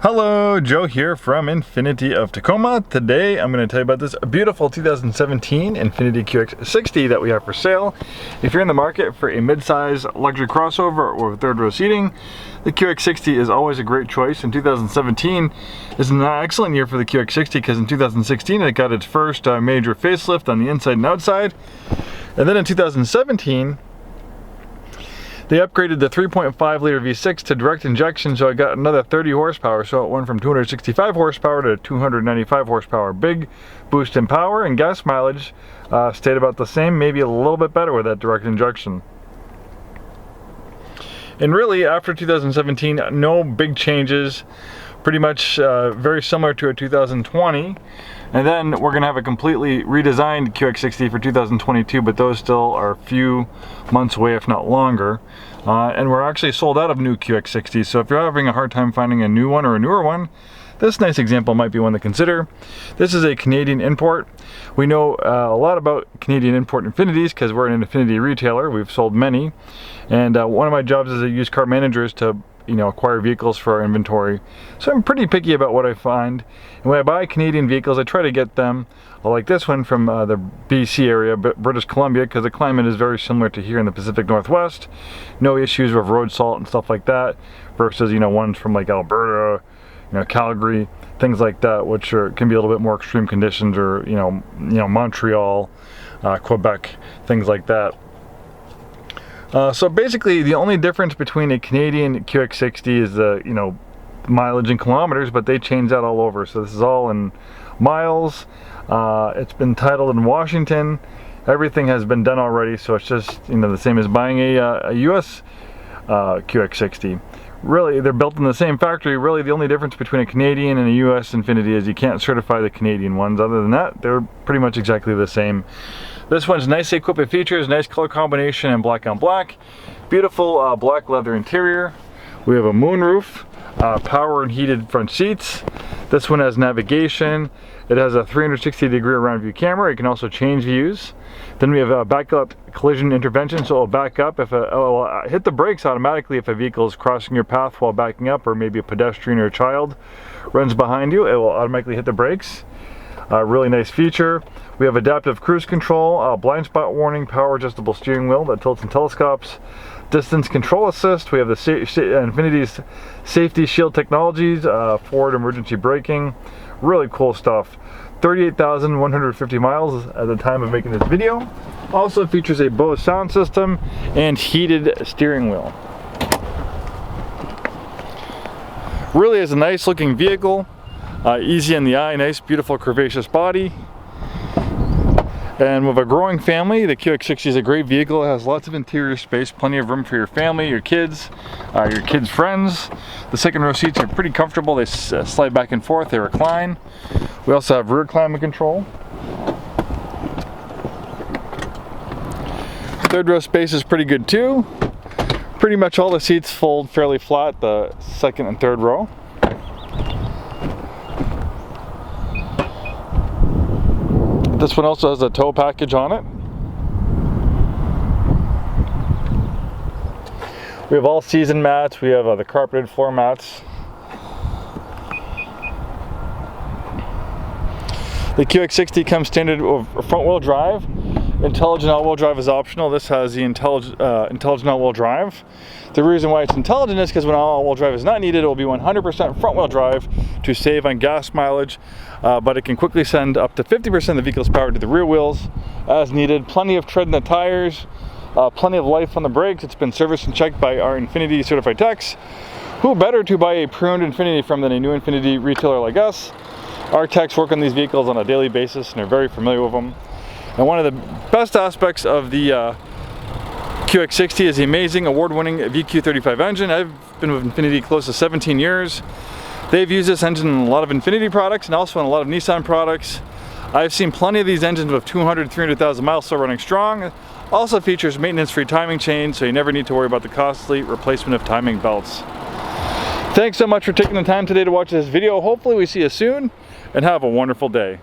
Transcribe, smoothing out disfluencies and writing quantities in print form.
Hello, Joe here from Infiniti of Tacoma. Today I'm going to tell you about this beautiful 2017 Infiniti QX60 that we have for sale. If you're in the market for a mid-size luxury crossover or third row seating, the QX60 is always a great choice. In 2017 is an excellent year for the QX60 because in 2016 it got its first major facelift on the inside and outside. And then in 2017 they upgraded the 3.5 liter V6 to direct injection, so it got another 30 horsepower. So it went from 265 horsepower to 295 horsepower. Big boost in power, and gas mileage stayed about the same, maybe a little bit better with that direct injection. And really, after 2017, no big changes. Pretty much very similar to a 2020. And then we're going to have a completely redesigned QX60 for 2022, but those still are a few months away, if not longer. And we're actually sold out of new QX60s, so if you're having a hard time finding a new one or a newer one, this nice example might be one to consider. This is a Canadian import. We know a lot about Canadian import Infinitis because we're an Infiniti retailer. We've sold many. And one of my jobs as a used car manager is to acquire vehicles for our inventory. So I'm pretty picky about what I find. And when I buy Canadian vehicles, I try to get them, like this one, from the BC area, British Columbia, because the climate is very similar to here in the Pacific Northwest. No issues with road salt and stuff like that, versus ones from like Alberta, Calgary, things like that, which can be a little bit more extreme conditions, or Montreal, Quebec, things like that. So basically, the only difference between a Canadian QX60 is the mileage in kilometers, but they change that all over. So this is all in miles. It's been titled in Washington. Everything has been done already, so it's just the same as buying a US QX60. Really, they're built in the same factory. Really, the only difference between a Canadian and a US Infiniti is you can't certify the Canadian ones. Other than that, they're pretty much exactly the same. This one's nicely equipped with features, nice color combination and black on black. Beautiful black leather interior. We have a moonroof, power and heated front seats. This one has navigation. It has a 360-degree around view camera. You can also change views. Then we have a backup collision intervention, so it'll back up if it'll hit the brakes automatically if a vehicle is crossing your path while backing up, or maybe a pedestrian or a child runs behind you. It will automatically hit the brakes. Really nice feature. We have adaptive cruise control, blind spot warning, power adjustable steering wheel that tilts and telescopes, distance control assist. We have the Infiniti's safety shield technologies, forward emergency braking. Really cool stuff. 38,150 miles at the time of making this video. Also features a Bose sound system and heated steering wheel. Really is a nice looking vehicle. Easy in the eye, nice, beautiful, curvaceous body. And with a growing family, the QX60 is a great vehicle. It has lots of interior space, plenty of room for your family, your kids' friends. The second row seats are pretty comfortable. They slide back and forth, they recline. We also have rear climate control. Third row space is pretty good too. Pretty much all the seats fold fairly flat, the second and third row. This one also has a tow package on it. We have all season mats. We have the carpeted floor mats. The QX60 comes standard with front wheel drive. Intelligent all-wheel drive is optional. This has the intelligent all-wheel drive. The reason why it's intelligent is because when all-wheel drive is not needed, it will be 100% front-wheel drive to save on gas mileage, but it can quickly send up to 50% of the vehicle's power to the rear wheels as needed. Plenty of tread in the tires, plenty of life on the brakes. It's been serviced and checked by our Infiniti certified techs. Who better to buy a pre-owned Infiniti from than a new Infiniti retailer like us? Our techs work on these vehicles on a daily basis and are very familiar with them. And one of the best aspects of the QX60 is the amazing award-winning VQ35 engine. I've been with Infiniti close to 17 years. They've used this engine in a lot of Infiniti products and also in a lot of Nissan products. I've seen plenty of these engines with 200, 300,000 miles still running strong. Also features maintenance-free timing chain, so you never need to worry about the costly replacement of timing belts. Thanks so much for taking the time today to watch this video. Hopefully we see you soon, and have a wonderful day.